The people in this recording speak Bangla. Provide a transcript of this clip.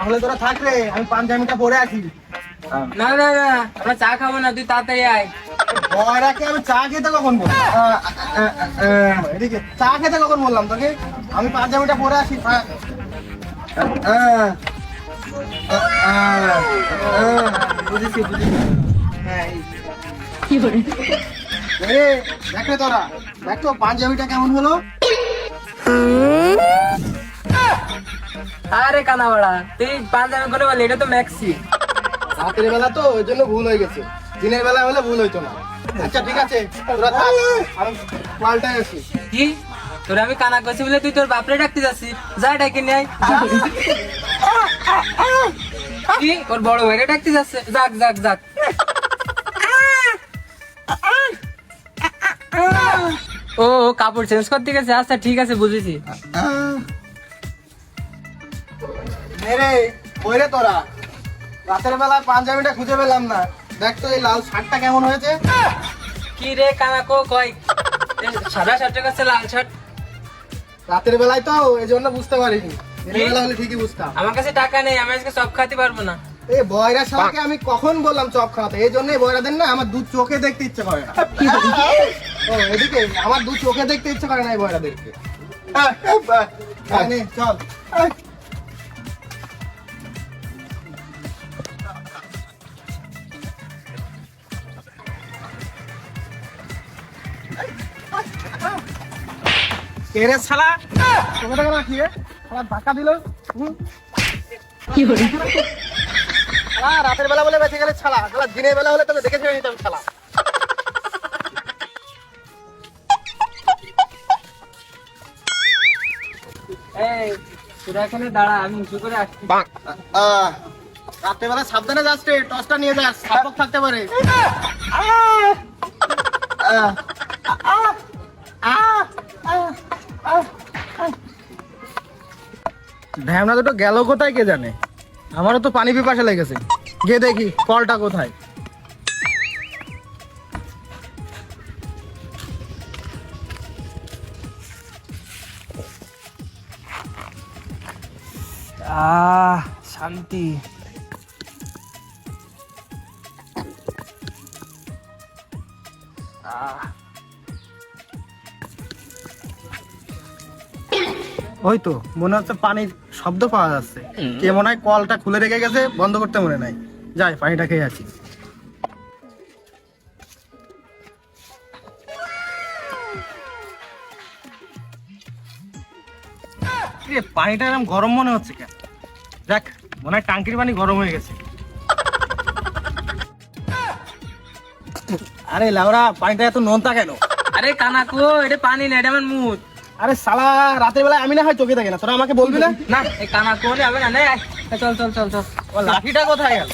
তাহলে তোরা থাক রে, আমি পাঞ্জাবিটা পরে আসি। না না না, আমরা চা খাবো না, তুই তাড়াতাড়ি আয়। বয়রাকে আমি চা খেতে কখন বললাম? এদিকে চা খেতে কখন বললাম তোকে? আমি পাঞ্জাবিটা পরে আসি। বুঝেছি বুঝেছি। দেখ রে তোরা, দেখ তো পাঞ্জাবিটা কেমন হলো। আরে কানাবাড়া, তুই পাঞ্জাবি করে বলি, এটা তো ম্যাক্সি। রাতের বেলা তো ওই জন্য ভুল হয়ে গেছে, দিনের বেলা হলে ভুল হইতো না। আচ্ছা ঠিক আছে, তোরা থাক, আমি পাল্টাই আসি। কি তোর আমি কানা করছি বলে তুই তোর বাপরে ডাকতে যাচ্ছিস? যা ডাকি নিয়ে আয়। কি ওর বড় ভাইরে ডাকতে যাচ্ছে? যাক যাক যাক। ও ও কাপড় চেঞ্জ করতে গেছে, আচ্ছা ঠিক আছে বুঝেছি। রে ওই রে তোরা, রাতের বেলায় পাঞ্জাবিটা খুঁজে পেলাম না। দেখ তো এই লাল শার্টটা কেমন হয়েছে। কি রে কানাকো কয় সাদা শার্টের কাছে লাল শার্ট? রাতের বেলায় তো এই জন্য বুঝতে পারিনি, দিনের বেলা হলে ঠিকই বুঝতাম। আমার কাছে টাকা নেই, আমি আজকে সব খাতে পারবো না। এই বয়রা শালাকে আমি কখন বললাম চপ খাওয়াতে? এই জন্যই বয়রাদের না আমার দুধ চোখে দেখতে ইচ্ছে করে না। ও এদিকে আমার দুধ চোখে দেখতে ইচ্ছে করে না এই বয়রাদেরকে। নে, চল। কে রে শালা? তোকে টাকা রাখি রে, শালা ধাক্কা দিল। শালা রাতের বেলা বলে বেঁচে গেলে শালা, শালা দিনের বেলা হলে তোকে দেখে ছেড়ে নিতাম শালা। এই তোরা এখানে দাঁড়া, আমি উঁচু করে আসছি। রাতের বেলা সাবধানে যাস রে, টর্চটা নিয়ে যাস, সাপক থাকতে পারে। ঢ্যামনা দুটো গেল কোথায় কে জানে? আমারও তো পানি পিপাসা লেগেছে, গিয়ে দেখি কলটা কোথায়। শান্তি। ওই তো মনে হচ্ছে পানির শব্দ পাওয়া যাচ্ছে, কে মনে হয় কলটা খুলে রেখে গেছে, বন্ধ করতে মনে নাই। যাই পানিটা খেয়ে আছি। পানিটা এরকম গরম মনে হচ্ছে কেন? দেখ মনে হয় টাঙ্কির পানি গরম হয়ে গেছে। আরে লাউরা, পানিটা এত নোনতা কেন? আরে কানাকো, এটা পানি না, এটা আমার মুখ। আরে শালা রাতের বেলায় আমি না হয় চোখে থাকে না, তোরা আমাকে বলবি না? না এই কানাকো হবে না। চল চল চল চল। লাঠিটা কোথায় গেল?